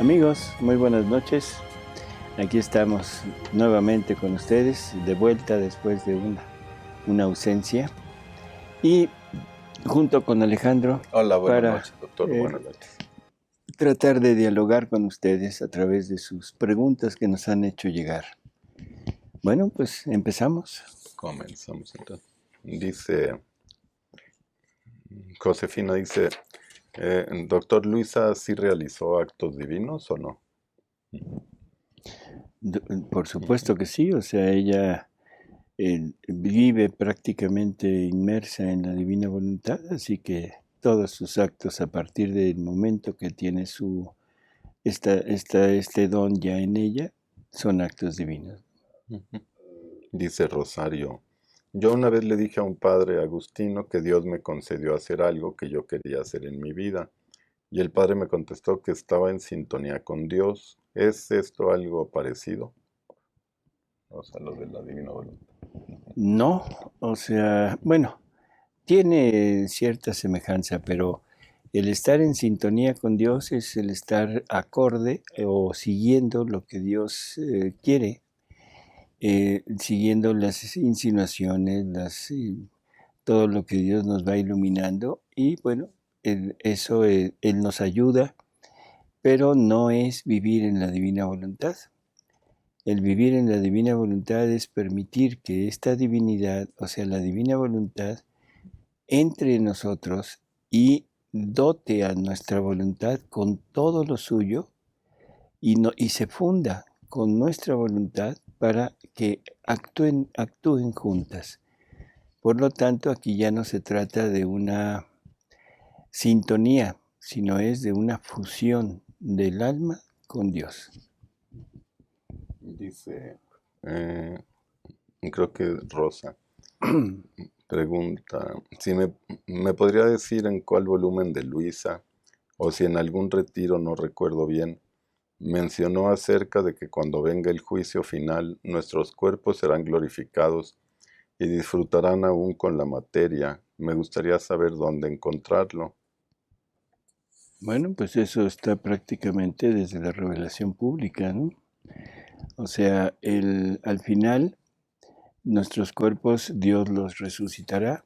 Amigos, muy buenas noches. Aquí estamos nuevamente con ustedes, de vuelta después de una ausencia. Y junto con Alejandro, Hola, buenas para noches, doctor. Buenas noches. tratar de dialogar con ustedes a través de sus preguntas que nos han hecho llegar. Bueno, pues empezamos. Comenzamos entonces. Dice, Josefina dice, doctor, ¿Luisa sí realizó actos divinos o no? Por supuesto que sí, o sea, ella vive prácticamente inmersa en la divina voluntad, así que todos sus actos a partir del momento que tiene este don ya en ella son actos divinos. Dice Rosario, yo una vez le dije a un padre agustino que Dios me concedió hacer algo que yo quería hacer en mi vida, y el padre me contestó que estaba en sintonía con Dios. ¿Es esto algo parecido? O sea, lo de la divina voluntad. No, o sea, bueno, tiene cierta semejanza, pero el estar en sintonía con Dios es el estar acorde o siguiendo lo que Dios quiere, siguiendo las insinuaciones, todo lo que Dios nos va iluminando y bueno, eso Él nos ayuda, pero no es vivir en la divina voluntad. El vivir en la divina voluntad es permitir que esta divinidad, o sea, la divina voluntad, entre en nosotros y dote a nuestra voluntad con todo lo suyo y se funda con nuestra voluntad para que actúen juntas. Por lo tanto, aquí ya no se trata de una sintonía, sino es de una fusión del alma con Dios. Dice, creo que Rosa. Pregunta, si me podría decir en cuál volumen de Luisa, o si en algún retiro, no recuerdo bien, mencionó acerca de que cuando venga el juicio final, nuestros cuerpos serán glorificados y disfrutarán aún con la materia. Me gustaría saber dónde encontrarlo. Bueno, pues eso está prácticamente desde la revelación pública, ¿no? O sea, al final, nuestros cuerpos Dios los resucitará,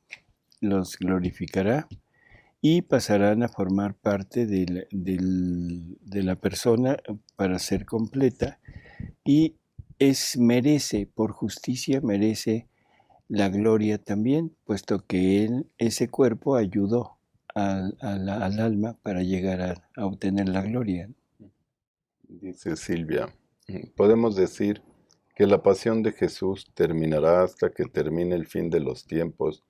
los glorificará y pasarán a formar parte de la persona para ser completa y merece, por justicia, merece la gloria también, puesto que ese cuerpo ayudó al alma para llegar a obtener la gloria. Dice Silvia, podemos decir que la pasión de Jesús terminará hasta que termine el fin de los tiempos,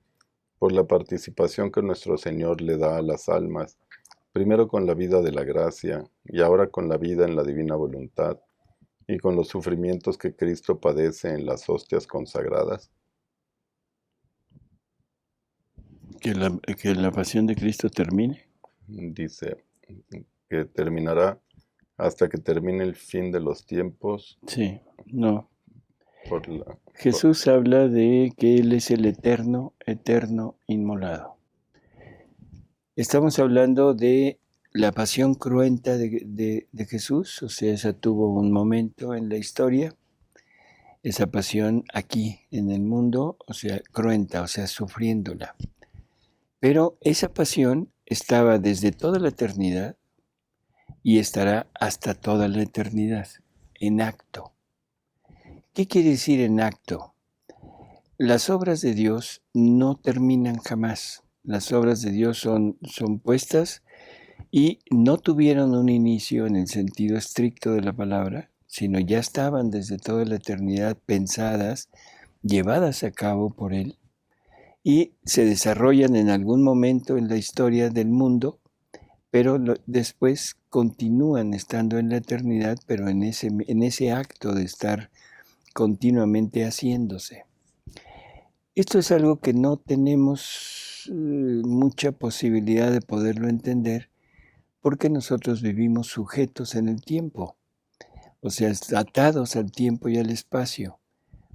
por la participación que nuestro Señor le da a las almas, primero con la vida de la gracia y ahora con la vida en la divina voluntad y con los sufrimientos que Cristo padece en las hostias consagradas. Que la pasión de Cristo termine. Dice que terminará hasta que termine el fin de los tiempos. Sí, no. Por la, Jesús habla de que Él es el eterno, eterno inmolado. Estamos hablando de la pasión cruenta de Jesús, o sea, esa tuvo un momento en la historia, esa pasión aquí en el mundo, o sea, cruenta, o sea, sufriéndola. Pero esa pasión estaba desde toda la eternidad y estará hasta toda la eternidad, en acto. ¿Qué quiere decir en acto? Las obras de Dios no terminan jamás. Las obras de Dios son puestas y no tuvieron un inicio en el sentido estricto de la palabra, sino ya estaban desde toda la eternidad pensadas, llevadas a cabo por Él y se desarrollan en algún momento en la historia del mundo, pero después continúan estando en la eternidad, pero en ese acto de estar continuamente haciéndose. Esto es algo que no tenemos mucha posibilidad de poderlo entender porque nosotros vivimos sujetos en el tiempo, o sea, atados al tiempo y al espacio.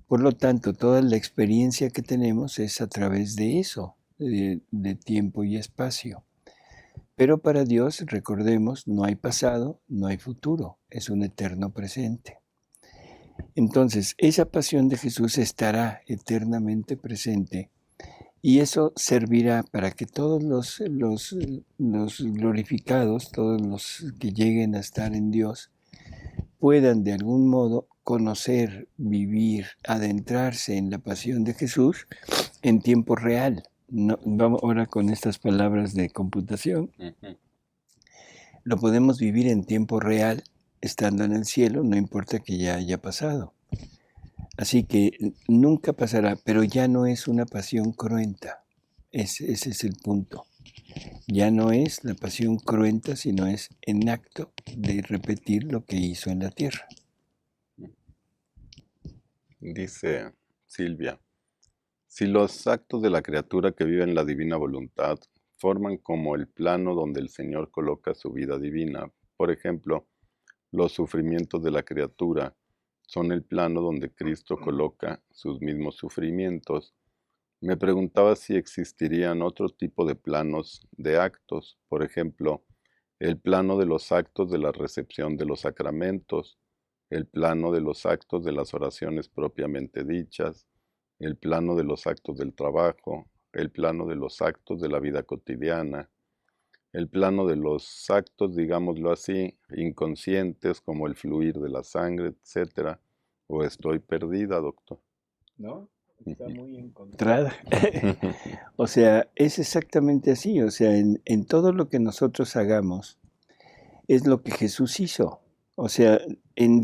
Por lo tanto, toda la experiencia que tenemos es a través de eso, de tiempo y espacio. Pero para Dios, recordemos, no hay pasado, no hay futuro, es un eterno presente. Entonces, esa pasión de Jesús estará eternamente presente y eso servirá para que todos los glorificados, todos los que lleguen a estar en Dios, puedan de algún modo conocer, vivir, adentrarse en la pasión de Jesús en tiempo real. No, vamos ahora con estas palabras de computación. Lo podemos vivir en tiempo real, estando en el cielo, no importa que ya haya pasado. Así que nunca pasará, pero ya no es una pasión cruenta. Ese es el punto. Ya no es la pasión cruenta, sino es en acto de repetir lo que hizo en la tierra. Dice Silvia, si los actos de la criatura que vive en la divina voluntad forman como el plano donde el Señor coloca su vida divina, por ejemplo, los sufrimientos de la criatura son el plano donde Cristo coloca sus mismos sufrimientos, me preguntaba si existirían otro tipo de planos de actos, por ejemplo, el plano de los actos de la recepción de los sacramentos, el plano de los actos de las oraciones propiamente dichas, el plano de los actos del trabajo, el plano de los actos de la vida cotidiana, el plano de los actos, digámoslo así, inconscientes como el fluir de la sangre, etcétera, o estoy perdida, doctor. ¿No? Está muy encontrada. O sea, es exactamente así. O sea, en todo lo que nosotros hagamos es lo que Jesús hizo. O sea, en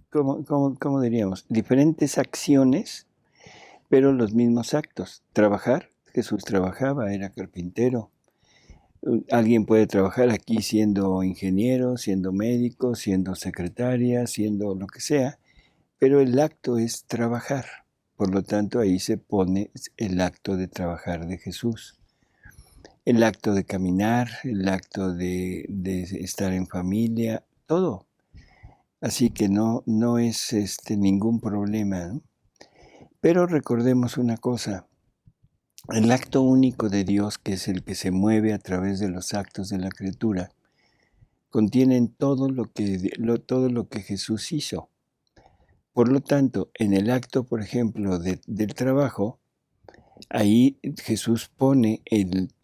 ¿cómo diríamos? Diferentes acciones, pero los mismos actos. Trabajar, Jesús trabajaba, era carpintero. Alguien puede trabajar aquí siendo ingeniero, siendo médico, siendo secretaria, siendo lo que sea, pero el acto es trabajar. Por lo tanto, ahí se pone el acto de trabajar de Jesús. El acto de caminar, el acto de estar en familia, todo. Así que no es ningún problema, ¿no? Pero recordemos una cosa, el acto único de Dios, que es el que se mueve a través de los actos de la criatura, contienen todo lo que Jesús hizo. Por lo tanto, en el acto, por ejemplo, del trabajo, ahí Jesús pone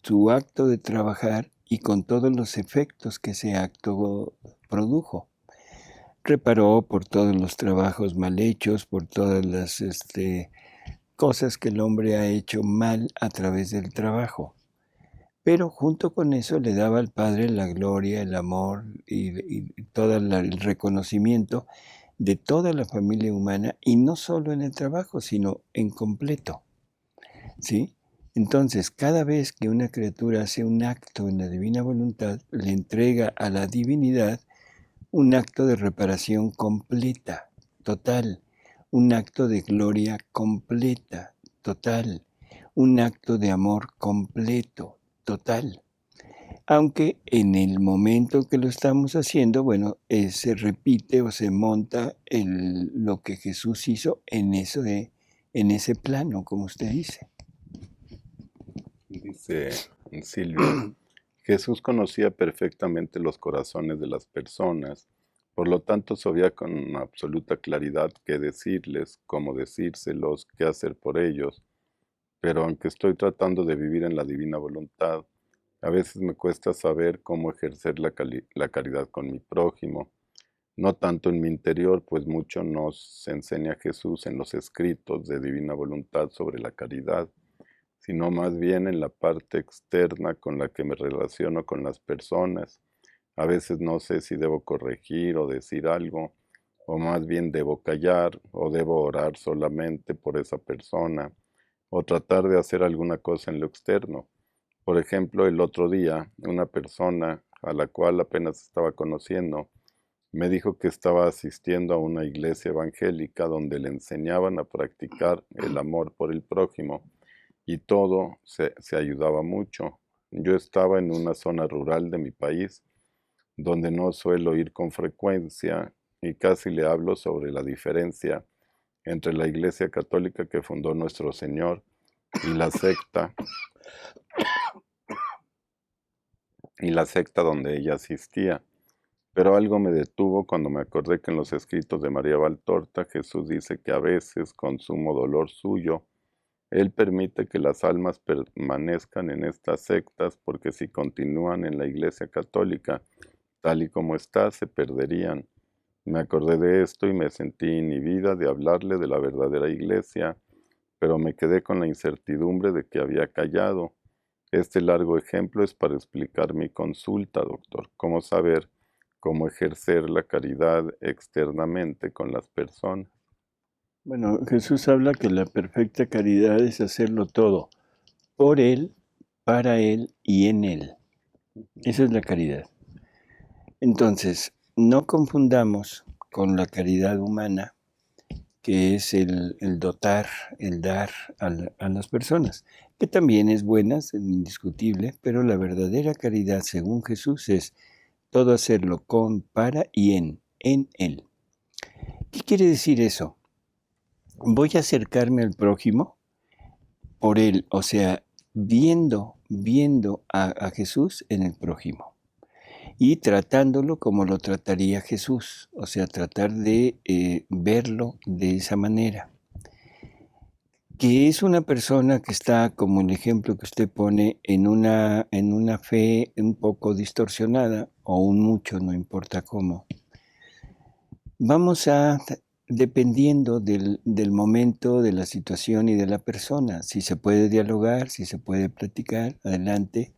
su acto de trabajar y con todos los efectos que ese acto produjo. Reparó por todos los trabajos mal hechos, por todas las cosas que el hombre ha hecho mal a través del trabajo. Pero junto con eso le daba al Padre la gloria, el amor y todo el reconocimiento de toda la familia humana, y no solo en el trabajo, sino en completo. ¿Sí? Entonces, cada vez que una criatura hace un acto en la divina voluntad, le entrega a la divinidad un acto de reparación completa, total, un acto de gloria completa, total, un acto de amor completo, total. Aunque en el momento que lo estamos haciendo, bueno, se repite o se monta lo que Jesús hizo en ese plano, como usted dice. Dice Silvia, Jesús conocía perfectamente los corazones de las personas, por lo tanto sabía con absoluta claridad qué decirles, cómo decírselos, qué hacer por ellos, pero aunque estoy tratando de vivir en la divina voluntad, a veces me cuesta saber cómo ejercer la caridad con mi prójimo, no tanto en mi interior, pues mucho nos enseña Jesús en los escritos de divina voluntad sobre la caridad, sino más bien en la parte externa con la que me relaciono con las personas. A veces no sé si debo corregir o decir algo, o más bien debo callar, o debo orar solamente por esa persona, o tratar de hacer alguna cosa en lo externo. Por ejemplo, el otro día, una persona a la cual apenas estaba conociendo, me dijo que estaba asistiendo a una iglesia evangélica donde le enseñaban a practicar el amor por el prójimo, y todo se ayudaba mucho. Yo estaba en una zona rural de mi país, donde no suelo ir con frecuencia, y casi le hablo sobre la diferencia entre la Iglesia Católica que fundó nuestro Señor y la secta y la secta donde ella asistía. Pero algo me detuvo cuando me acordé que en los escritos de María Valtorta Jesús dice que a veces, con sumo dolor suyo, Él permite que las almas permanezcan en estas sectas porque si continúan en la Iglesia Católica, tal y como está, se perderían. Me acordé de esto y me sentí inhibida de hablarle de la verdadera Iglesia, pero me quedé con la incertidumbre de que había callado. Este largo ejemplo es para explicar mi consulta, doctor. ¿Cómo saber cómo ejercer la caridad externamente con las personas? Bueno, Jesús habla que la perfecta caridad es hacerlo todo por Él, para Él y en Él. Esa es la caridad. Entonces, no confundamos con la caridad humana, que es el dotar, el dar a las personas, que también es buena, es indiscutible, pero la verdadera caridad, según Jesús, es todo hacerlo con, para y en Él. ¿Qué quiere decir eso? Voy a acercarme al prójimo por Él, o sea, viendo a Jesús en el prójimo y tratándolo como lo trataría Jesús, o sea, tratar de verlo de esa manera. Que es una persona que está, como el ejemplo que usted pone, en una fe un poco distorsionada, o un mucho, no importa cómo. Vamos a, dependiendo del momento, de la situación y de la persona, si se puede dialogar, si se puede platicar, adelante,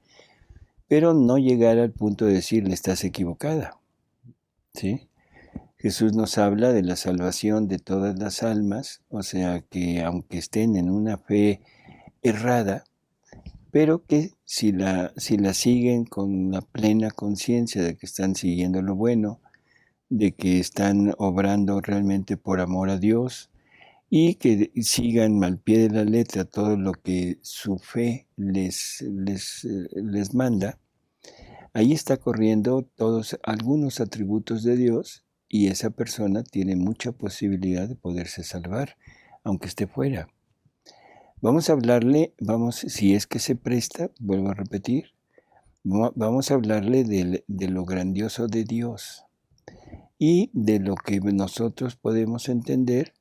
pero no llegar al punto de decirle estás equivocada, ¿sí? Jesús nos habla de la salvación de todas las almas, o sea que aunque estén en una fe errada, pero que si la siguen con la plena conciencia de que están siguiendo lo bueno, de que están obrando realmente por amor a Dios y que sigan al pie de la letra todo lo que su fe les manda, ahí está corriendo todos algunos atributos de Dios y esa persona tiene mucha posibilidad de poderse salvar, aunque esté fuera. Vamos a hablarle, si es que se presta, vuelvo a repetir, vamos a hablarle de lo grandioso de Dios y de lo que nosotros podemos entender,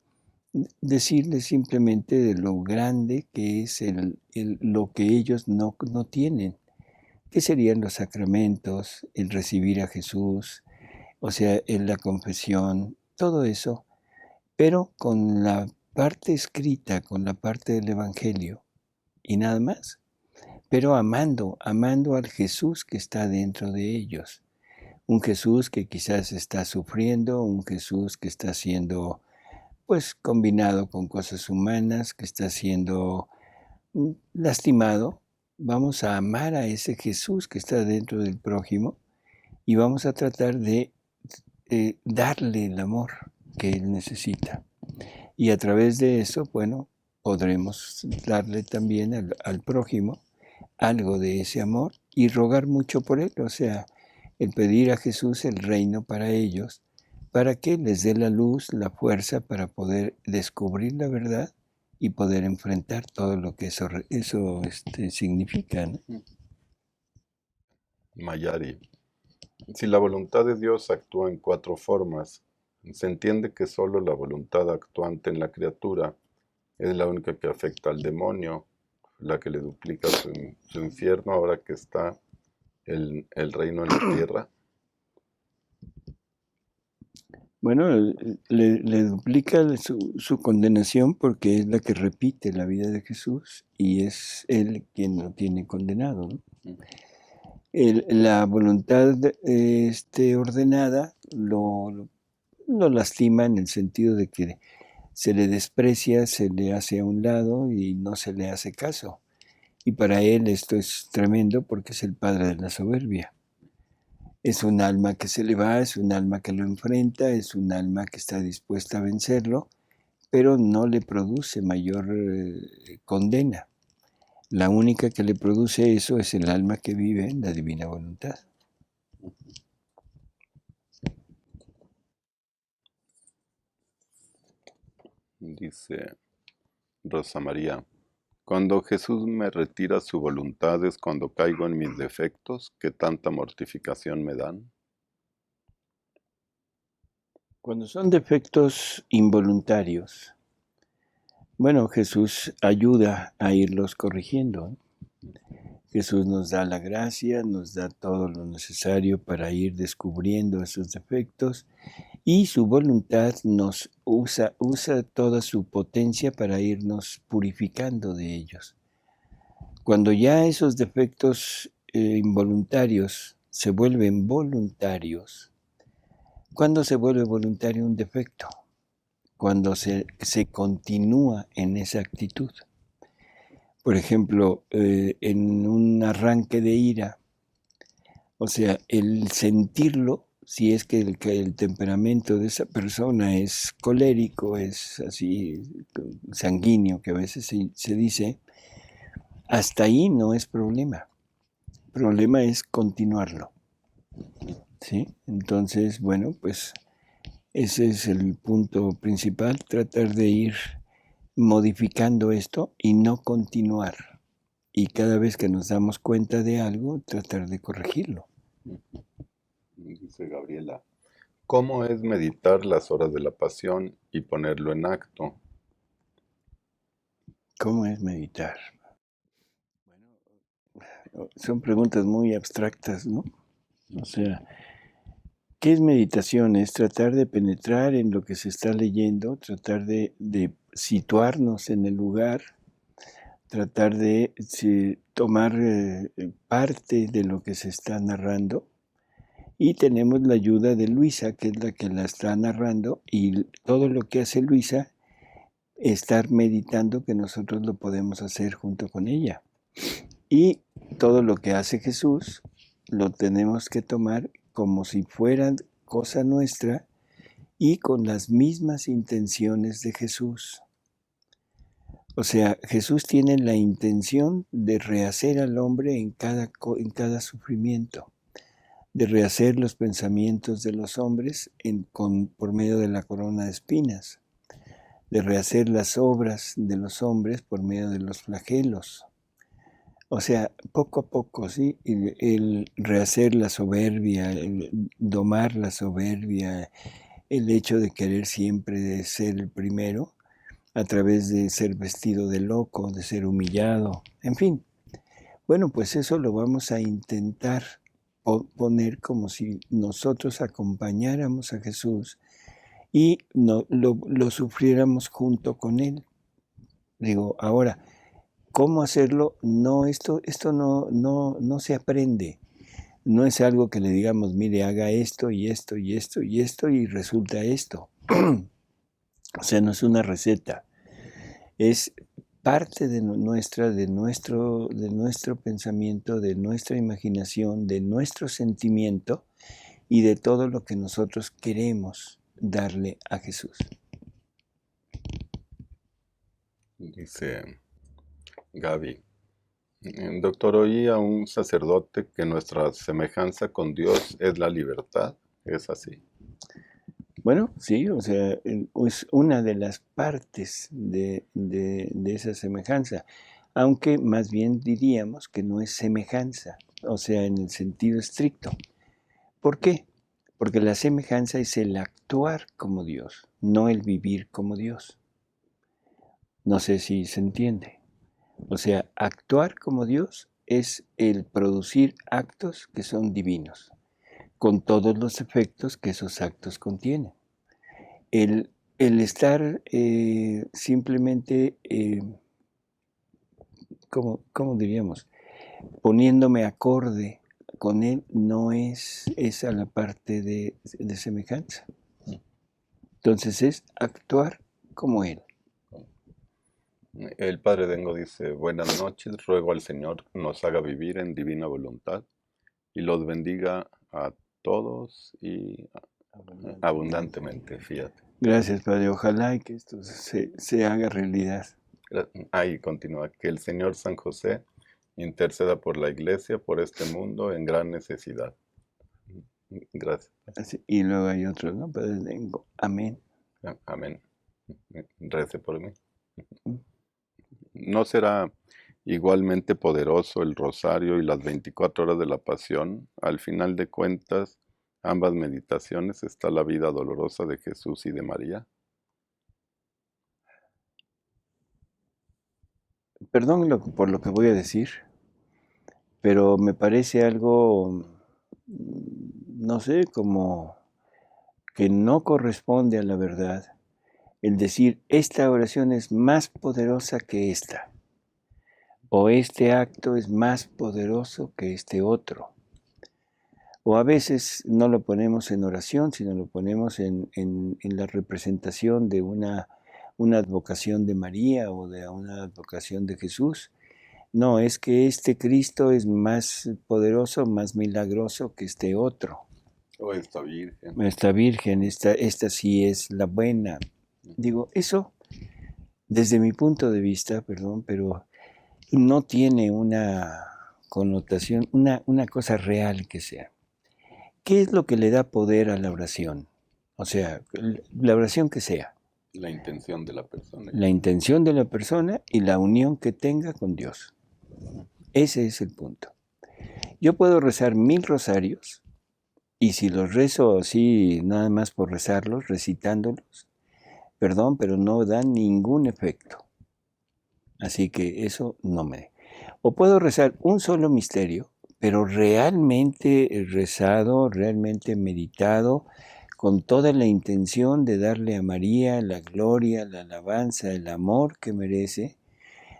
decirle simplemente de lo grande que es lo que ellos no tienen, que serían los sacramentos, el recibir a Jesús, o sea, en la confesión, todo eso, pero con la parte escrita, con la parte del Evangelio y nada más, pero amando al Jesús que está dentro de ellos. Un Jesús que quizás está sufriendo, un Jesús que está siendo pues combinado con cosas humanas, que está siendo lastimado. Vamos a amar a ese Jesús que está dentro del prójimo y vamos a tratar de darle el amor que él necesita. Y a través de eso, bueno, podremos darle también al prójimo algo de ese amor y rogar mucho por él, o sea, el pedir a Jesús el reino para ellos, para que les dé la luz, la fuerza para poder descubrir la verdad y poder enfrentar todo lo que eso significa, ¿no? Mayari. Si la voluntad de Dios actúa en cuatro formas, se entiende que solo la voluntad actuante en la criatura es la única que afecta al demonio, la que le duplica su infierno ahora que está el reino en la tierra. Bueno, le duplica su condenación porque es la que repite la vida de Jesús y es él quien lo tiene condenado, ¿no? La voluntad ordenada lo lastima en el sentido de que se le desprecia, se le hace a un lado y no se le hace caso. Y para él esto es tremendo porque es el padre de la soberbia. Es un alma que se le va, es un alma que lo enfrenta, es un alma que está dispuesta a vencerlo, pero no le produce mayor condena. La única que le produce eso es el alma que vive en la divina voluntad. Dice Rosa María, Cuando Jesús me retira su voluntad es cuando caigo en mis defectos que tanta mortificación me dan. Cuando son defectos involuntarios, bueno, Jesús ayuda a irlos corrigiendo. Jesús nos da la gracia, nos da todo lo necesario para ir descubriendo esos defectos y su voluntad nos usa toda su potencia para irnos purificando de ellos. Cuando ya esos defectos involuntarios se vuelven voluntarios, ¿cuándo se vuelve voluntario un defecto? Cuando se continúa en esa actitud. Por ejemplo, en un arranque de ira, o sea, el sentirlo, si es que el temperamento de esa persona es colérico, es así sanguíneo, que a veces se dice, hasta ahí no es problema. El problema es continuarlo. ¿Sí? Entonces, bueno, pues ese es el punto principal, tratar de ir modificando esto y no continuar. Y cada vez que nos damos cuenta de algo, tratar de corregirlo. Dice Gabriela, ¿cómo es meditar las horas de la pasión y ponerlo en acto? ¿Cómo es meditar? Bueno, son preguntas muy abstractas, ¿no? O sea, ¿qué es meditación? Es tratar de penetrar en lo que se está leyendo, tratar de situarnos en el lugar, tratar de tomar parte de lo que se está narrando. Y tenemos la ayuda de Luisa, que es la que la está narrando, y todo lo que hace Luisa, estar meditando que nosotros lo podemos hacer junto con ella. Y todo lo que hace Jesús, lo tenemos que tomar como si fuera cosa nuestra y con las mismas intenciones de Jesús. O sea, Jesús tiene la intención de rehacer al hombre en cada sufrimiento, de rehacer los pensamientos de los hombres por medio de la corona de espinas, de rehacer las obras de los hombres por medio de los flagelos. O sea, poco a poco, ¿sí? El rehacer la soberbia, el domar la soberbia, el hecho de querer siempre de ser el primero, a través de ser vestido de loco, de ser humillado, en fin. Bueno, pues eso lo vamos a intentar poner como si nosotros acompañáramos a Jesús y lo sufriéramos junto con Él. Digo, ahora, ¿cómo hacerlo? No, esto no se aprende. No es algo que le digamos, mire, haga esto y esto y esto y esto y resulta esto. O sea, no es una receta. Es parte de nuestro pensamiento, de nuestra imaginación, de nuestro sentimiento y de todo lo que nosotros queremos darle a Jesús. Dice Gaby, doctor, oí a un sacerdote que nuestra semejanza con Dios es la libertad. ¿Es así? Bueno, sí, o sea, es una de las partes de esa semejanza, aunque más bien diríamos que no es semejanza, o sea, en el sentido estricto. ¿Por qué? Porque la semejanza es el actuar como Dios, no el vivir como Dios. No sé si se entiende. O sea, actuar como Dios es el producir actos que son divinos, con todos los efectos que esos actos contienen. El estar simplemente, ¿cómo diríamos? Poniéndome acorde con Él no es esa la parte de semejanza. Entonces es actuar como Él. El Padre Dengo dice, buenas noches, ruego al Señor nos haga vivir en divina voluntad y los bendiga a todos y abundantemente, fíjate. Gracias, Padre. Ojalá y que esto se haga realidad. Ahí continúa, que el Señor San José interceda por la Iglesia, por este mundo en gran necesidad. Gracias. Y luego hay otro, ¿no? Padre Dengo. Amén. Amén. Rece por mí. ¿No será igualmente poderoso el rosario y las 24 horas de la pasión? Al final de cuentas, ambas meditaciones está la vida dolorosa de Jesús y de María. Perdón por lo que voy a decir, pero me parece algo, no sé, como que no corresponde a la verdad el decir esta oración es más poderosa que esta, o este acto es más poderoso que este otro. O a veces no lo ponemos en oración, sino lo ponemos en la representación de una advocación de María o de una advocación de Jesús. No, es que este Cristo es más poderoso, más milagroso que este otro. O esta Virgen. Esta Virgen, esta sí es la buena. Digo, eso, desde mi punto de vista, perdón, pero no tiene una connotación, una cosa real que sea. ¿Qué es lo que le da poder a la oración? O sea, la oración que sea. La intención de la persona. La intención de la persona y la unión que tenga con Dios. Ese es el punto. Yo puedo rezar 1000 rosarios y si los rezo así, nada más por rezarlos, recitándolos, perdón, pero no dan ningún efecto. Así que eso no me... O puedo rezar un solo misterio, pero realmente rezado, realmente meditado, con toda la intención de darle a María la gloria, la alabanza, el amor que merece,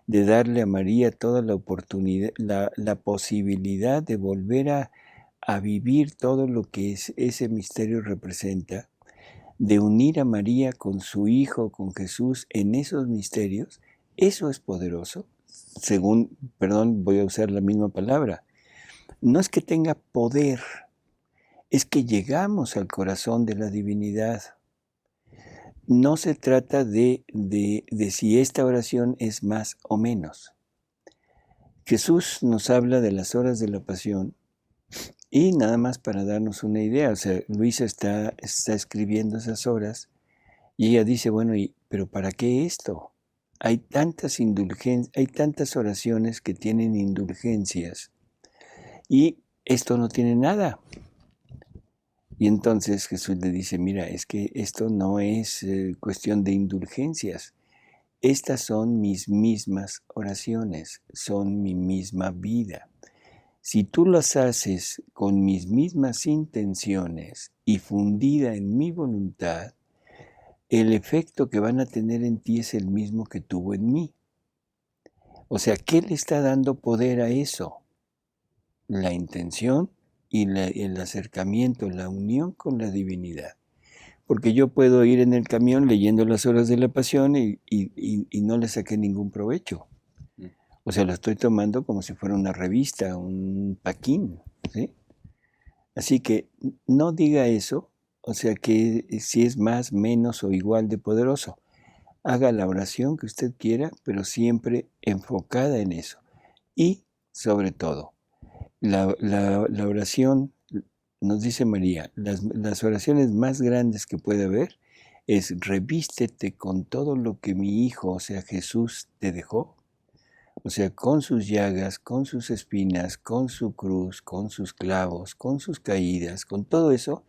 de darle a María toda la oportunidad, la posibilidad de volver a vivir todo lo que ese misterio representa, de unir a María con su Hijo, con Jesús en esos misterios. Eso es poderoso, según, perdón, voy a usar la misma palabra. No es que tenga poder, es que llegamos al corazón de la divinidad. No se trata de si esta oración es más o menos. Jesús nos habla de las horas de la pasión y nada más para darnos una idea, o sea, Luisa está escribiendo esas horas y ella dice, bueno, ¿pero para qué esto? Hay tantas oraciones que tienen indulgencias y esto no tiene nada. Y entonces Jesús le dice, mira, es que esto no es cuestión de indulgencias. Estas son mis mismas oraciones, son mi misma vida. Si tú las haces con mis mismas intenciones y fundida en mi voluntad, el efecto que van a tener en ti es el mismo que tuvo en mí. O sea, ¿qué le está dando poder a eso? La intención y el acercamiento, la unión con la divinidad. Porque yo puedo ir en el camión leyendo las horas de la pasión y no le saqué ningún provecho. O sea, lo estoy tomando como si fuera una revista, un paquín, ¿sí? Así que no diga eso, o sea, que si es más, menos o igual de poderoso. Haga la oración que usted quiera, pero siempre enfocada en eso. Y, sobre todo, la oración, nos dice María, las oraciones más grandes que puede haber es revístete con todo lo que mi Hijo, o sea, Jesús, te dejó. O sea, con sus llagas, con sus espinas, con su cruz, con sus clavos, con sus caídas, con todo eso,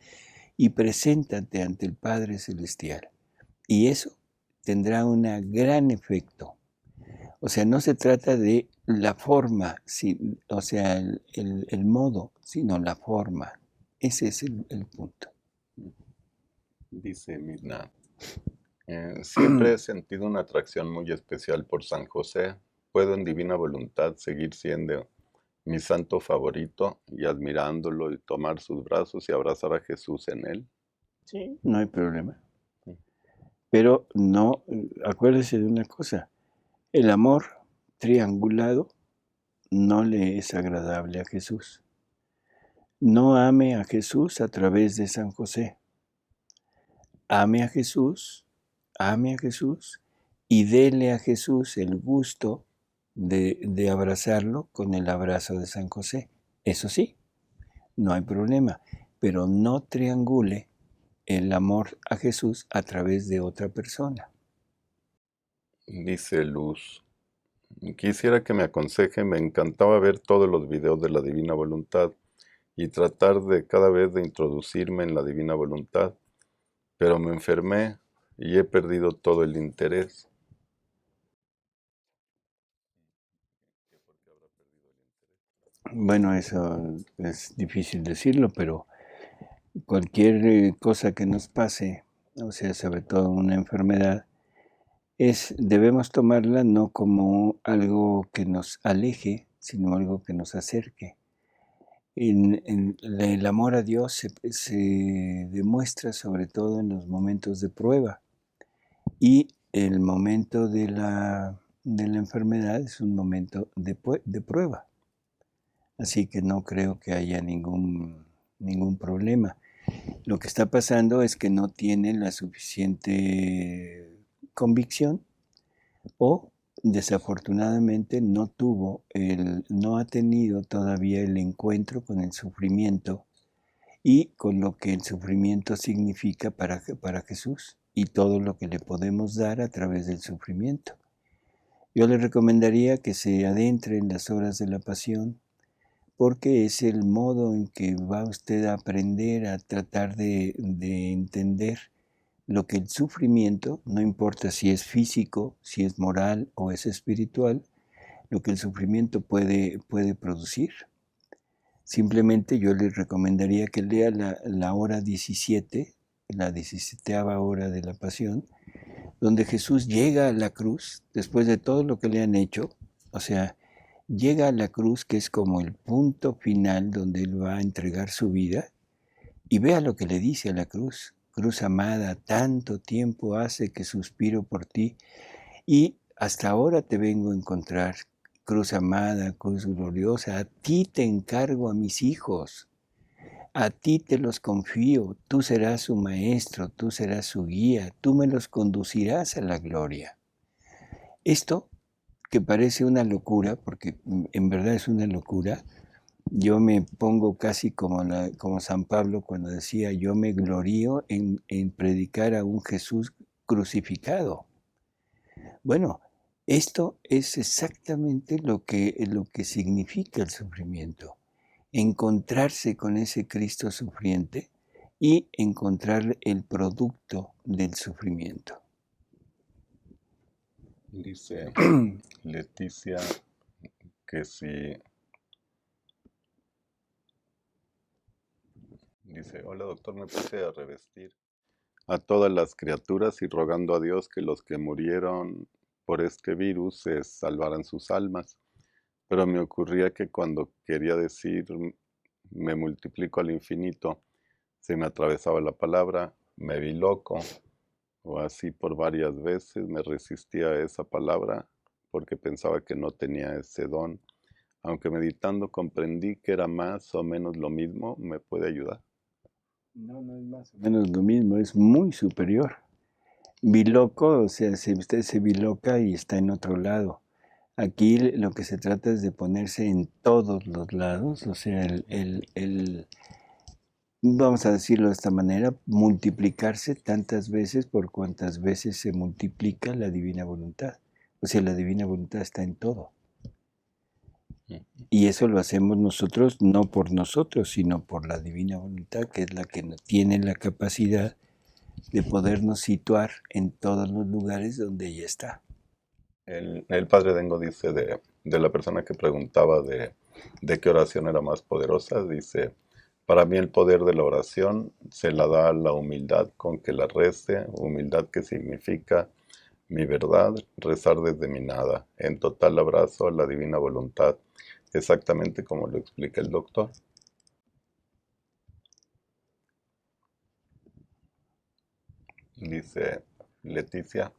y preséntate ante el Padre Celestial. Y eso tendrá un gran efecto. O sea, no se trata de la forma, o sea, el modo, sino la forma. Ese es el punto. Dice Mirna, siempre he sentido una atracción muy especial por San José. Puedo en divina voluntad seguir siendo mi santo favorito y admirándolo y tomar sus brazos y abrazar a Jesús en él. Sí, no hay problema. Pero no, acuérdese de una cosa, el amor triangulado no le es agradable a Jesús. No ame a Jesús a través de San José. Ame a Jesús y dele a Jesús el gusto de abrazarlo con el abrazo de San José. Eso sí, no hay problema, pero no triangule el amor a Jesús a través de otra persona. Dice Luz, Quisiera que me aconseje, me encantaba ver todos los videos de la Divina Voluntad y tratar de cada vez de introducirme en la Divina Voluntad, pero me enfermé y he perdido todo el interés. Bueno, eso es difícil decirlo, pero cualquier cosa que nos pase, o sea, sobre todo una enfermedad, debemos tomarla no como algo que nos aleje, sino algo que nos acerque. El amor a Dios se demuestra sobre todo en los momentos de prueba, y el momento de la enfermedad es un momento de prueba. Así que no creo que haya ningún problema. Lo que está pasando es que no tiene la suficiente convicción, o desafortunadamente no ha tenido todavía el encuentro con el sufrimiento y con lo que el sufrimiento significa para Jesús y todo lo que le podemos dar a través del sufrimiento. Yo le recomendaría que se adentre en las horas de la pasión, porque es el modo en que va usted a aprender a tratar de entender lo que el sufrimiento, no importa si es físico, si es moral o es espiritual, lo que el sufrimiento puede producir. Simplemente yo le recomendaría que lea la hora 17, la 17ª hora de la pasión, donde Jesús llega a la cruz después de todo lo que le han hecho, o sea, llega a la cruz, que es como el punto final donde él va a entregar su vida, y vea lo que le dice a la cruz: cruz amada, tanto tiempo hace que suspiro por ti, y hasta ahora te vengo a encontrar. Cruz amada, cruz gloriosa, a ti te encargo a mis hijos, a ti te los confío, tú serás su maestro, tú serás su guía, tú me los conducirás a la gloria. Esto, que parece una locura, porque en verdad es una locura, yo me pongo casi como San Pablo cuando decía: yo me glorío en predicar a un Jesús crucificado. Bueno, esto es exactamente lo que significa el sufrimiento: encontrarse con ese Cristo sufriente y encontrar el producto del sufrimiento. Dice Leticia que si... Dice, hola doctor, me puse a revestir a todas las criaturas y rogando a Dios que los que murieron por este virus se salvaran sus almas. Pero me ocurría que cuando quería decir me multiplico al infinito, se me atravesaba la palabra, me vi loco, o así por varias veces me resistía a esa palabra porque pensaba que no tenía ese don. Aunque meditando comprendí que era más o menos lo mismo, ¿me puede ayudar? No, no es más o menos lo mismo, es muy superior. Biloco, o sea, si usted se biloca y está en otro lado. Aquí lo que se trata es de ponerse en todos los lados, o sea, vamos a decirlo de esta manera, multiplicarse tantas veces por cuantas veces se multiplica la divina voluntad. O sea, la divina voluntad está en todo. Y eso lo hacemos nosotros, no por nosotros, sino por la divina voluntad, que es la que tiene la capacidad de podernos situar en todos los lugares donde ella está. El padre Dengo dice de la persona que preguntaba de qué oración era más poderosa, dice, para mí el poder de la oración se la da la humildad con que la rece, humildad que significa mi verdad, rezar desde mi nada, en total abrazo a la divina voluntad, exactamente como lo explica el doctor. Dice Leticia,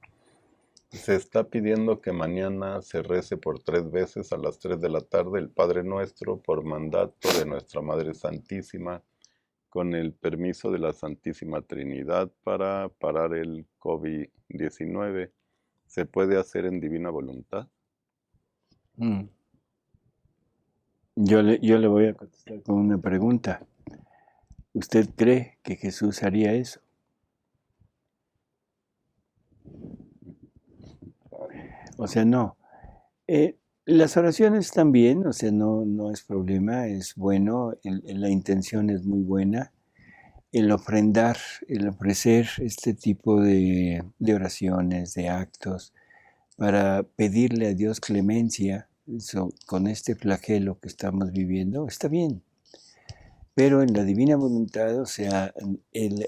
se está pidiendo que mañana se rece por 3 veces a las 3 de la tarde el Padre Nuestro por mandato de nuestra Madre Santísima, con el permiso de la Santísima Trinidad para parar el COVID-19. ¿Se puede hacer en divina voluntad? Mm. Yo le voy a contestar con una pregunta. ¿Usted cree que Jesús haría eso? O sea, no. Las oraciones también, o sea, no es problema, es bueno, la intención es muy buena. El ofrendar, el ofrecer este tipo de oraciones, de actos, para pedirle a Dios clemencia con este flagelo que estamos viviendo, está bien. Pero en la divina voluntad, o sea,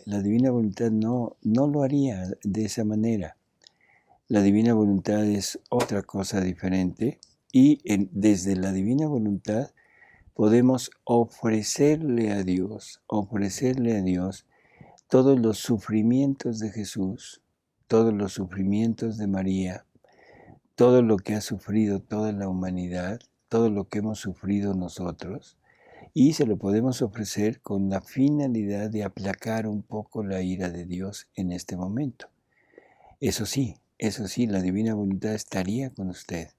la divina voluntad no lo haría de esa manera. La divina voluntad es otra cosa diferente y desde la divina voluntad podemos ofrecerle a Dios todos los sufrimientos de Jesús, todos los sufrimientos de María, todo lo que ha sufrido toda la humanidad, todo lo que hemos sufrido nosotros, y se lo podemos ofrecer con la finalidad de aplacar un poco la ira de Dios en este momento. Eso sí, la divina voluntad estaría con usted.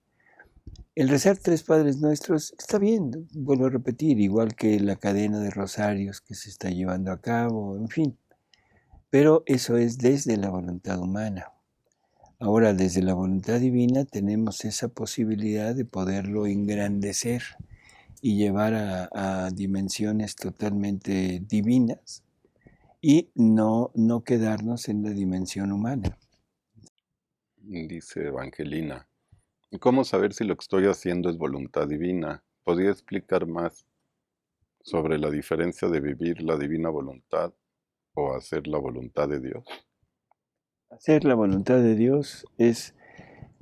El rezar 3 Padres Nuestros está bien, vuelvo a repetir, igual que la cadena de rosarios que se está llevando a cabo, en fin. Pero eso es desde la voluntad humana. Ahora, desde la voluntad divina tenemos esa posibilidad de poderlo engrandecer y llevar a dimensiones totalmente divinas y no quedarnos en la dimensión humana. Dice Evangelina. ¿Cómo saber si lo que estoy haciendo es voluntad divina? ¿Podría explicar más sobre la diferencia de vivir la divina voluntad o hacer la voluntad de Dios? Hacer la voluntad de Dios es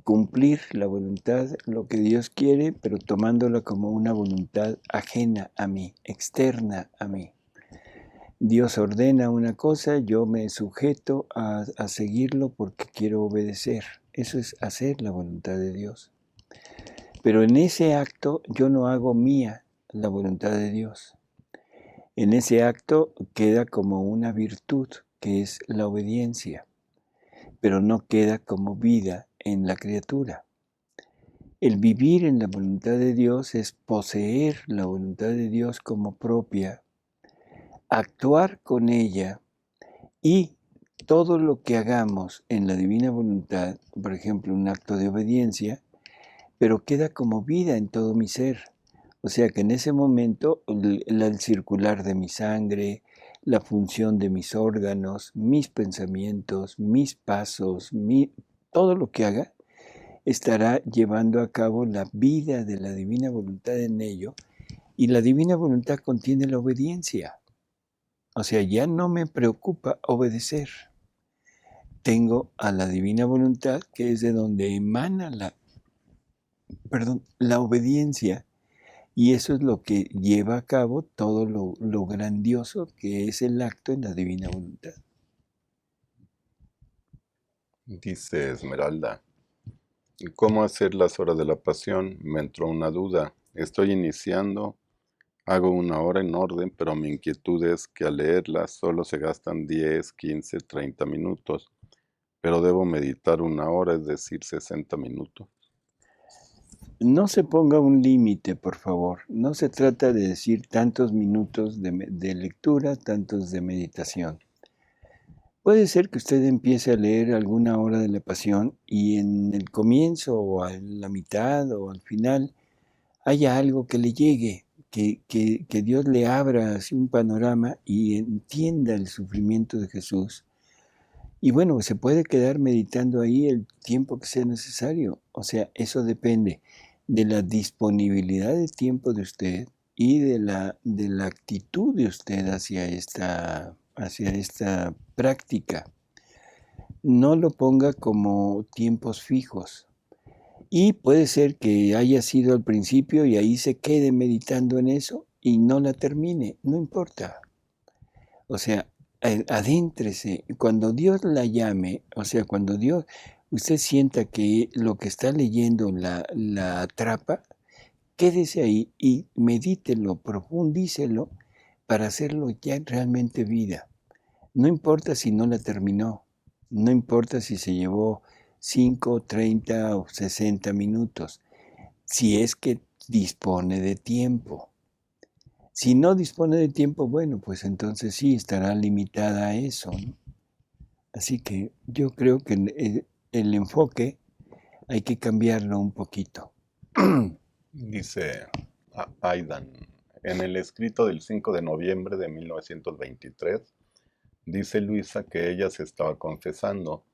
cumplir la voluntad, lo que Dios quiere, pero tomándola como una voluntad ajena a mí, externa a mí. Dios ordena una cosa, yo me sujeto a seguirlo porque quiero obedecer. Eso es hacer la voluntad de Dios. Pero en ese acto yo no hago mía la voluntad de Dios. En ese acto queda como una virtud, que es la obediencia, pero no queda como vida en la criatura. El vivir en la voluntad de Dios es poseer la voluntad de Dios como propia, actuar con ella y todo lo que hagamos en la divina voluntad, por ejemplo, un acto de obediencia, pero queda como vida en todo mi ser. O sea que en ese momento el circular de mi sangre, la función de mis órganos, mis pensamientos, mis pasos, todo lo que haga, estará llevando a cabo la vida de la divina voluntad en ello, y la divina voluntad contiene la obediencia. O sea, ya no me preocupa obedecer. Tengo a la divina voluntad, que es de donde emana la obediencia, y eso es lo que lleva a cabo todo lo grandioso que es el acto en la divina voluntad. Dice Esmeralda. ¿Cómo hacer las horas de la pasión? Me entró una duda. Estoy iniciando, hago una hora en orden, pero mi inquietud es que al leerlas solo se gastan 10, 15, 30 minutos, pero debo meditar una hora, es decir, 60 minutos. No se ponga un límite, por favor. No se trata de decir tantos minutos de lectura, tantos de meditación. Puede ser que usted empiece a leer alguna hora de la pasión y en el comienzo o a la mitad o al final haya algo que le llegue, que Dios le abra así un panorama y entienda el sufrimiento de Jesús. Y bueno, se puede quedar meditando ahí el tiempo que sea necesario. O sea, eso depende de la disponibilidad de tiempo de usted y de la actitud de usted hacia esta práctica. No lo ponga como tiempos fijos. Y puede ser que haya sido al principio y ahí se quede meditando en eso y no la termine, no importa. O sea, adéntrese. Cuando Dios la llame, o sea, cuando usted sienta que lo que está leyendo la atrapa, quédese ahí y medítelo, profundícelo para hacerlo ya realmente vida. No importa si no la terminó, no importa si se llevó 5, 30 o 60 minutos, si es que dispone de tiempo. Si no dispone de tiempo, bueno, pues entonces sí estará limitada a eso, ¿no? Así que yo creo que el enfoque hay que cambiarlo un poquito. Dice Aidan, en el escrito del 5 de noviembre de 1923, dice Luisa que ella se estaba confesando,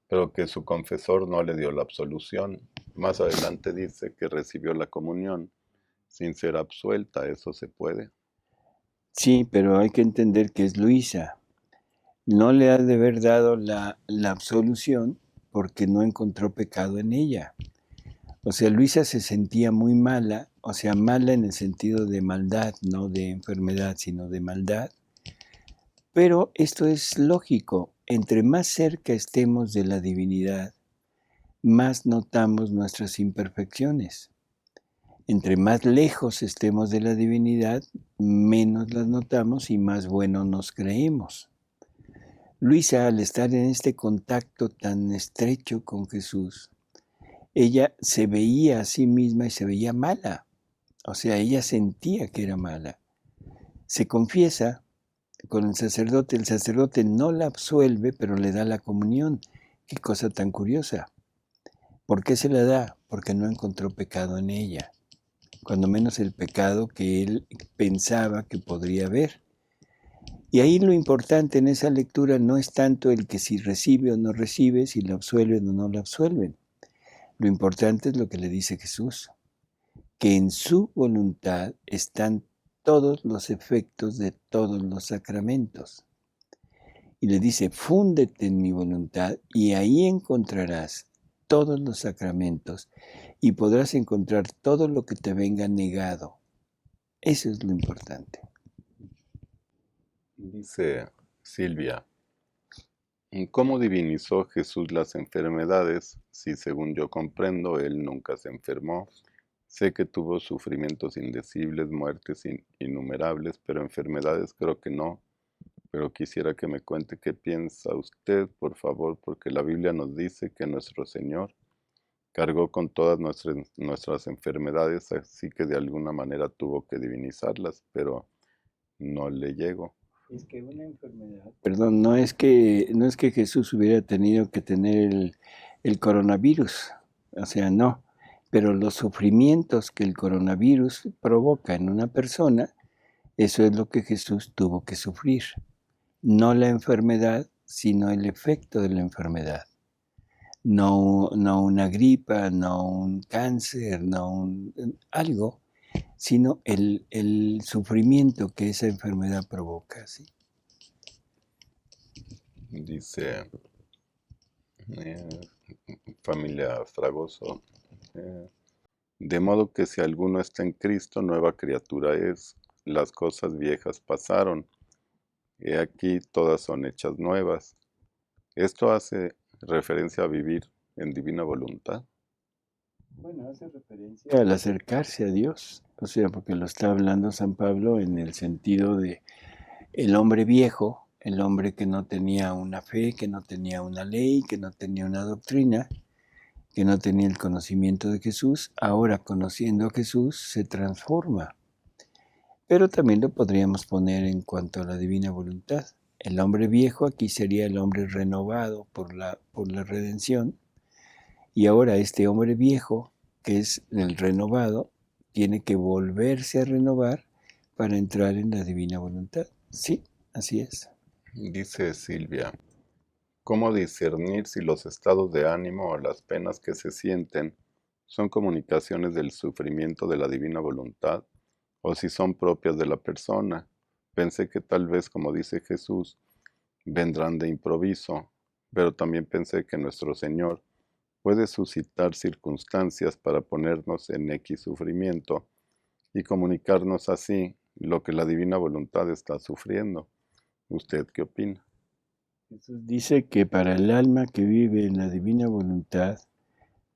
pero que su confesor no le dio la absolución. Más adelante dice que recibió la comunión sin ser absuelta. ¿Eso se puede? Sí, pero hay que entender que es Luisa. No le ha de haber dado la absolución porque no encontró pecado en ella. O sea, Luisa se sentía muy mala, o sea, mala en el sentido de maldad, no de enfermedad, sino de maldad. Pero esto es lógico. Entre más cerca estemos de la divinidad, más notamos nuestras imperfecciones. Entre más lejos estemos de la divinidad, menos las notamos y más bueno nos creemos. Luisa, al estar en este contacto tan estrecho con Jesús, ella se veía a sí misma y se veía mala. O sea, ella sentía que era mala. Se confiesa con el sacerdote no la absuelve, pero le da la comunión. Qué cosa tan curiosa. ¿Por qué se la da? Porque no encontró pecado en ella, cuando menos el pecado que él pensaba que podría haber. Y ahí lo importante en esa lectura no es tanto el que si recibe o no recibe, si la absuelven o no la absuelven. Lo importante es lo que le dice Jesús, que en su voluntad están todos los efectos de todos los sacramentos. Y le dice, fúndete en mi voluntad y ahí encontrarás todos los sacramentos y podrás encontrar todo lo que te venga negado. Eso es lo importante. Dice Silvia, ¿cómo divinizó Jesús las enfermedades si, según yo comprendo, él nunca se enfermó? Sé que tuvo sufrimientos indecibles, muertes innumerables, pero enfermedades creo que no. Pero quisiera que me cuente qué piensa usted, por favor, porque la Biblia nos dice que nuestro Señor cargó con todas nuestras enfermedades, así que de alguna manera tuvo que divinizarlas, pero no le llegó. Es que una enfermedad. Perdón, no es que Jesús hubiera tenido que tener el coronavirus, o sea, no, pero los sufrimientos que el coronavirus provoca en una persona, eso es lo que Jesús tuvo que sufrir. No la enfermedad, sino el efecto de la enfermedad. No una gripa, no un cáncer, no algo, sino el sufrimiento que esa enfermedad provoca, ¿sí? Dice familia Fragoso, de modo que si alguno está en Cristo, nueva criatura es, las cosas viejas pasaron, he aquí todas son hechas nuevas. Esto hace referencia a vivir en divina voluntad. Bueno, hace referencia al acercarse a Dios, o sea, porque lo está hablando San Pablo en el sentido de el hombre viejo, el hombre que no tenía una fe, que no tenía una ley, que no tenía una doctrina, que no tenía el conocimiento de Jesús, ahora conociendo a Jesús se transforma. Pero también lo podríamos poner en cuanto a la divina voluntad. El hombre viejo aquí sería el hombre renovado por la redención, y ahora este hombre viejo, que es el renovado, tiene que volverse a renovar para entrar en la divina voluntad. Sí, así es. Dice Silvia, ¿cómo discernir si los estados de ánimo o las penas que se sienten son comunicaciones del sufrimiento de la divina voluntad o si son propias de la persona? Pensé que tal vez, como dice Jesús, vendrán de improviso, pero también pensé que nuestro Señor puede suscitar circunstancias para ponernos en X sufrimiento y comunicarnos así lo que la divina voluntad está sufriendo. ¿Usted qué opina? Jesús dice que para el alma que vive en la divina voluntad,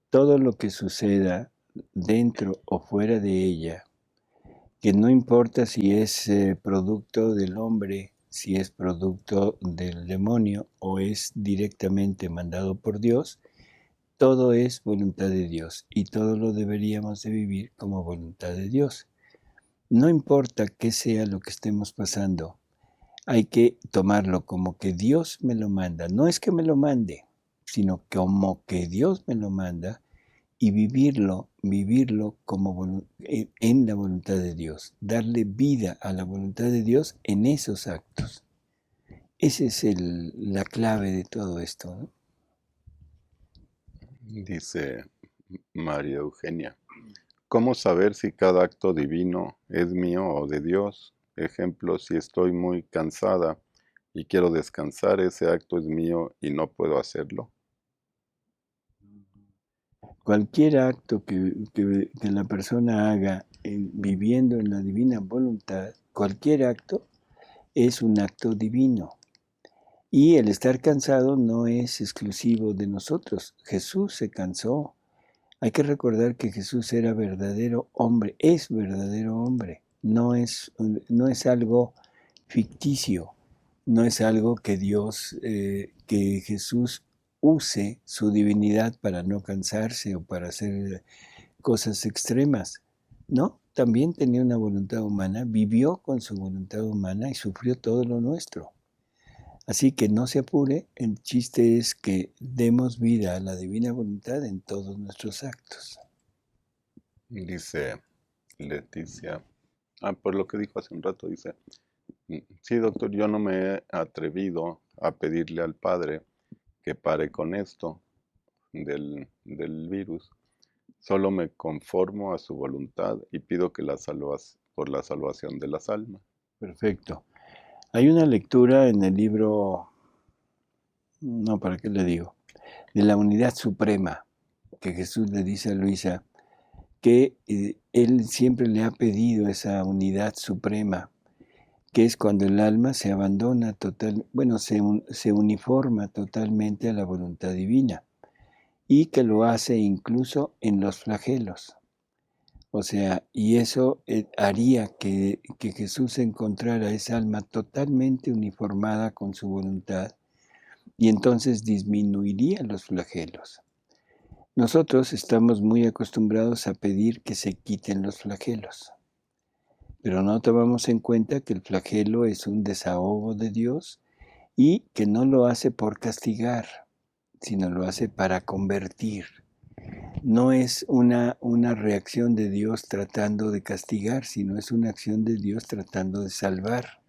todo lo que suceda dentro o fuera de ella, que no importa si es producto del hombre, si es producto del demonio o es directamente mandado por Dios, todo es voluntad de Dios y todo lo deberíamos de vivir como voluntad de Dios. No importa qué sea lo que estemos pasando, hay que tomarlo como que Dios me lo manda. No es que me lo mande, sino como que Dios me lo manda y vivirlo como en la voluntad de Dios, darle vida a la voluntad de Dios en esos actos. Esa es la clave de todo esto, ¿no? Dice María Eugenia, ¿cómo saber si cada acto divino es mío o de Dios? Ejemplo, si estoy muy cansada y quiero descansar, ese acto es mío y no puedo hacerlo. Cualquier acto que la persona haga viviendo en la divina voluntad, cualquier acto es un acto divino. Y el estar cansado no es exclusivo de nosotros. Jesús se cansó. Hay que recordar que Jesús era verdadero hombre, es verdadero hombre. No es algo ficticio, no es algo que que Jesús use su divinidad para no cansarse o para hacer cosas extremas. No, también tenía una voluntad humana, vivió con su voluntad humana y sufrió todo lo nuestro. Así que no se apure, el chiste es que demos vida a la divina voluntad en todos nuestros actos. Dice Leticia, por lo que dijo hace un rato, dice, sí, doctor, yo no me he atrevido a pedirle al Padre que pare con esto del virus. Solo me conformo a su voluntad y pido que por la salvación de las almas. Perfecto. Hay una lectura en el libro, no, ¿para qué le digo? De la unidad suprema, que Jesús le dice a Luisa, que Él siempre le ha pedido esa unidad suprema, que es cuando el alma se abandona se uniforma totalmente a la voluntad divina, y que lo hace incluso en los flagelos. O sea, y eso haría que Jesús encontrara esa alma totalmente uniformada con su voluntad y entonces disminuiría los flagelos. Nosotros estamos muy acostumbrados a pedir que se quiten los flagelos, pero no tomamos en cuenta que el flagelo es un desahogo de Dios y que no lo hace por castigar, sino lo hace para convertir. No es una reacción de Dios tratando de castigar, sino es una acción de Dios tratando de salvar.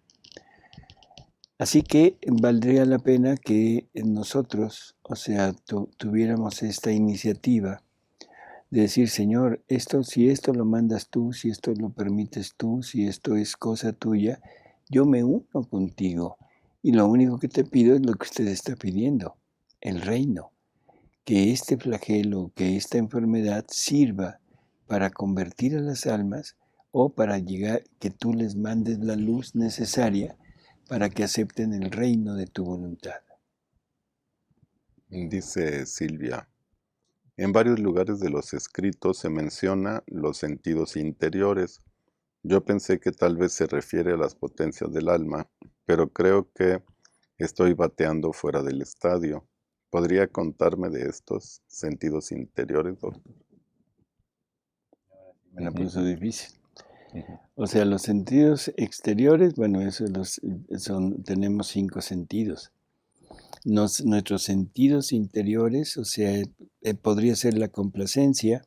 Así que valdría la pena que nosotros, o sea, tuviéramos esta iniciativa de decir, Señor, si esto lo mandas tú, si esto lo permites tú, si esto es cosa tuya, yo me uno contigo. Y lo único que te pido es lo que usted está pidiendo, el reino. Que este flagelo, que esta enfermedad sirva para convertir a las almas o para llegar, que tú les mandes la luz necesaria para que acepten el reino de tu voluntad. Dice Silvia, en varios lugares de los escritos se menciona los sentidos interiores. Yo pensé que tal vez se refiere a las potencias del alma, pero creo que estoy bateando fuera del estadio. ¿Podría contarme de estos sentidos interiores, doctor? Me la puso difícil. O sea, los sentidos exteriores, bueno, tenemos 5 sentidos. Nuestros sentidos interiores, o sea, podría ser la complacencia,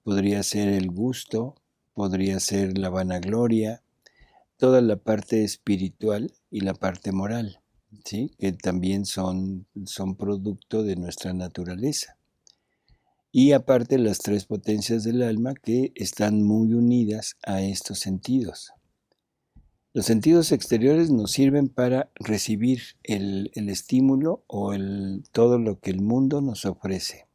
podría ser el gusto, podría ser la vanagloria, toda la parte espiritual y la parte moral, ¿sí? Que también son producto de nuestra naturaleza. Y aparte las 3 potencias del alma que están muy unidas a estos sentidos. Los sentidos exteriores nos sirven para recibir el estímulo o todo lo que el mundo nos ofrece.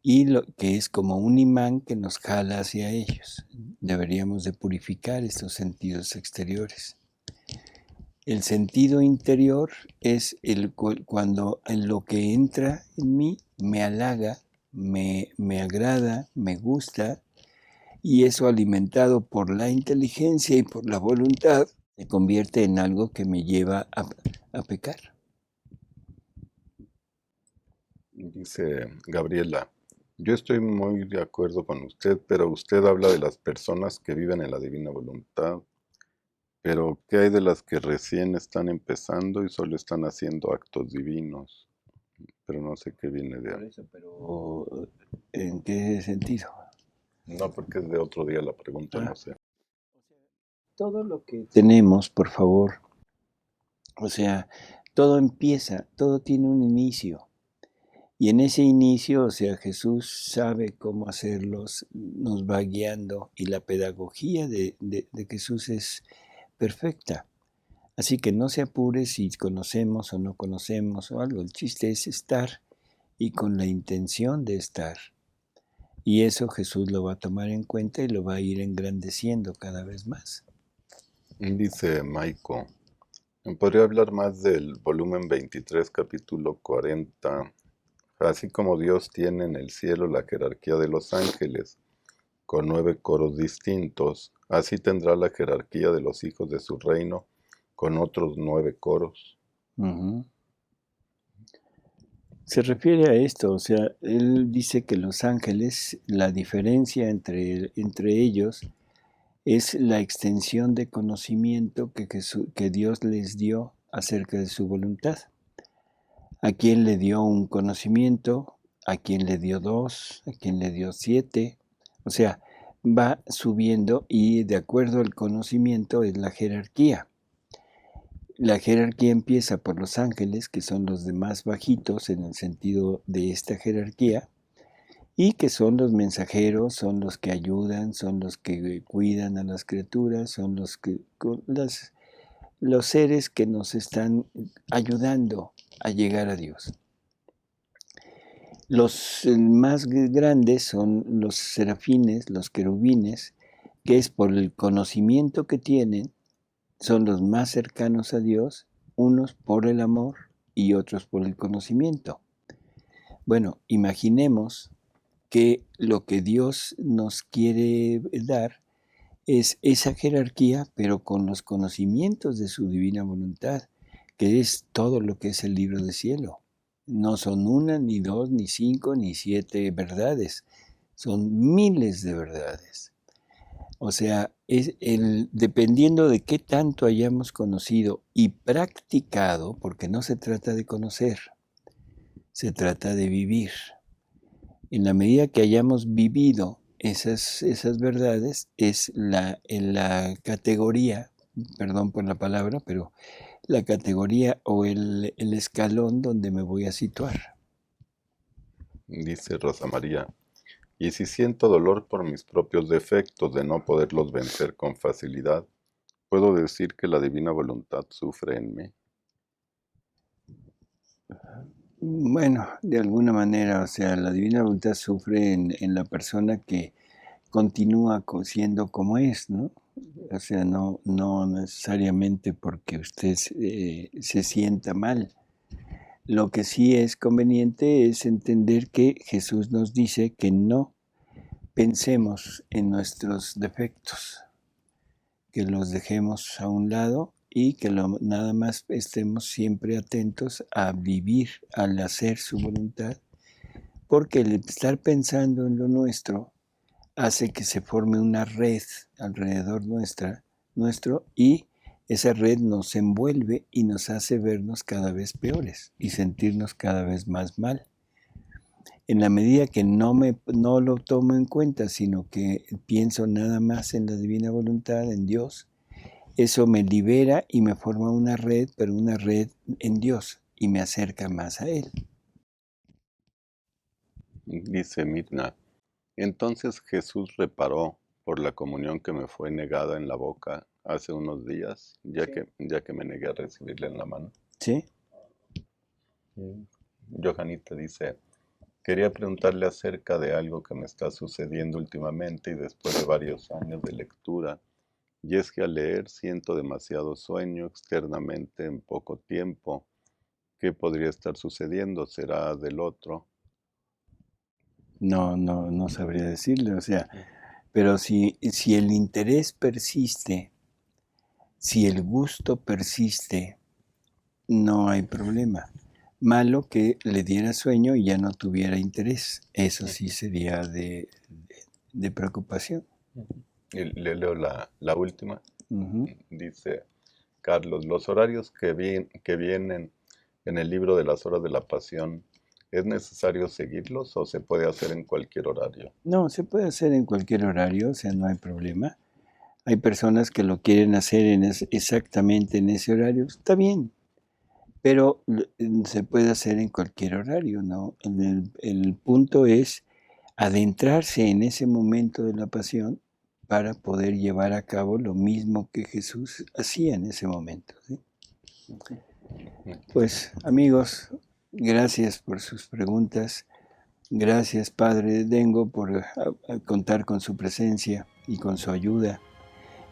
Y lo que es como un imán que nos jala hacia ellos. Deberíamos de purificar estos sentidos exteriores. El sentido interior es cuando en lo que entra en mí me halaga, me agrada, me gusta, y eso alimentado por la inteligencia y por la voluntad se convierte en algo que me lleva a pecar. Dice Gabriela, yo estoy muy de acuerdo con usted, pero usted habla de las personas que viven en la divina voluntad. Pero, ¿qué hay de las que recién están empezando y solo están haciendo actos divinos? pero no sé qué viene de Por ahí. eso, pero ¿en qué sentido? No, porque es de otro día la pregunta, Ah, no sé. todo lo que tenemos, por favor, o sea, todo empieza, todo tiene un inicio. Y en ese inicio, o sea, Jesús sabe cómo hacerlos, nos va guiando y la pedagogía de Jesús es perfecta. Así que no se apure si conocemos o no conocemos o algo. El chiste es estar y con la intención de estar. Y eso Jesús lo va a tomar en cuenta y lo va a ir engrandeciendo cada vez más. Dice Maiko, ¿podría hablar más del volumen 23, capítulo 40? Así como Dios tiene en el cielo la jerarquía de los ángeles, con 9 coros distintos, así tendrá la jerarquía de los hijos de su reino, con otros 9 coros. Ujú. Se refiere a esto, o sea, él dice que los ángeles, la diferencia entre ellos es la extensión de conocimiento que Dios les dio acerca de su voluntad. A quien le dio un conocimiento, a quien le dio 2, a quien le dio 7. O sea, va subiendo y de acuerdo al conocimiento es la jerarquía. La jerarquía empieza por los ángeles, que son los de más bajitos en el sentido de esta jerarquía, y que son los mensajeros, son los que ayudan, son los que cuidan a las criaturas, son los seres que nos están ayudando a llegar a Dios. Los más grandes son los serafines, los querubines, que es por el conocimiento que tienen, son los más cercanos a Dios, unos por el amor y otros por el conocimiento. Bueno, imaginemos que lo que Dios nos quiere dar es esa jerarquía, pero con los conocimientos de su divina voluntad, que es todo lo que es el libro del cielo. No son una, ni dos, ni cinco, ni siete verdades, son miles de verdades. O sea, dependiendo de qué tanto hayamos conocido y practicado, porque no se trata de conocer, se trata de vivir. En la medida que hayamos vivido esas verdades, es en la categoría, perdón por la palabra, pero la categoría o el escalón donde me voy a situar. Dice Rosa María, y si siento dolor por mis propios defectos de no poderlos vencer con facilidad, ¿puedo decir que la divina voluntad sufre en mí? Bueno, de alguna manera, o sea, la divina voluntad sufre en la persona que continúa siendo como es, ¿no? O sea, no necesariamente porque usted se sienta mal. Lo que sí es conveniente es entender que Jesús nos dice que no pensemos en nuestros defectos, que los dejemos a un lado y que nada más estemos siempre atentos a vivir, al hacer su voluntad, porque el estar pensando en lo nuestro hace que se forme una red alrededor nuestro y esa red nos envuelve y nos hace vernos cada vez peores y sentirnos cada vez más mal. En la medida que no lo tomo en cuenta, sino que pienso nada más en la divina voluntad, en Dios, eso me libera y me forma una red, pero una red en Dios y me acerca más a Él. Dice Midna, entonces Jesús reparó por la comunión que me fue negada en la boca hace unos días, ya que me negué a recibirla en la mano. ¿Sí? Johanita dice, quería preguntarle acerca de algo que me está sucediendo últimamente y después de varios años de lectura, y es que al leer siento demasiado sueño externamente en poco tiempo. ¿Qué podría estar sucediendo? ¿Será del otro? No sabría decirle, o sea, pero si el interés persiste, si el gusto persiste, no hay problema. Malo que le diera sueño y ya no tuviera interés. Eso sí sería de preocupación. Y le leo la última. Ujú. Dice Carlos, los horarios que vienen en el libro de las horas de la pasión ¿Es necesario seguirlos o se puede hacer en cualquier horario? No, se puede hacer en cualquier horario, o sea, no hay problema. Hay personas que lo quieren hacer exactamente en ese horario, está bien, pero se puede hacer en cualquier horario, ¿no? El punto es adentrarse en ese momento de la pasión para poder llevar a cabo lo mismo que Jesús hacía en ese momento, ¿sí? Pues amigos, gracias por sus preguntas. Gracias, Padre Dengo, por contar con su presencia y con su ayuda.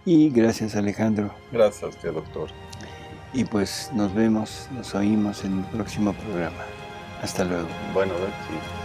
Y gracias, Alejandro. Gracias a usted, doctor. Y pues nos vemos, nos oímos en el próximo programa. Hasta luego. Bueno, sí.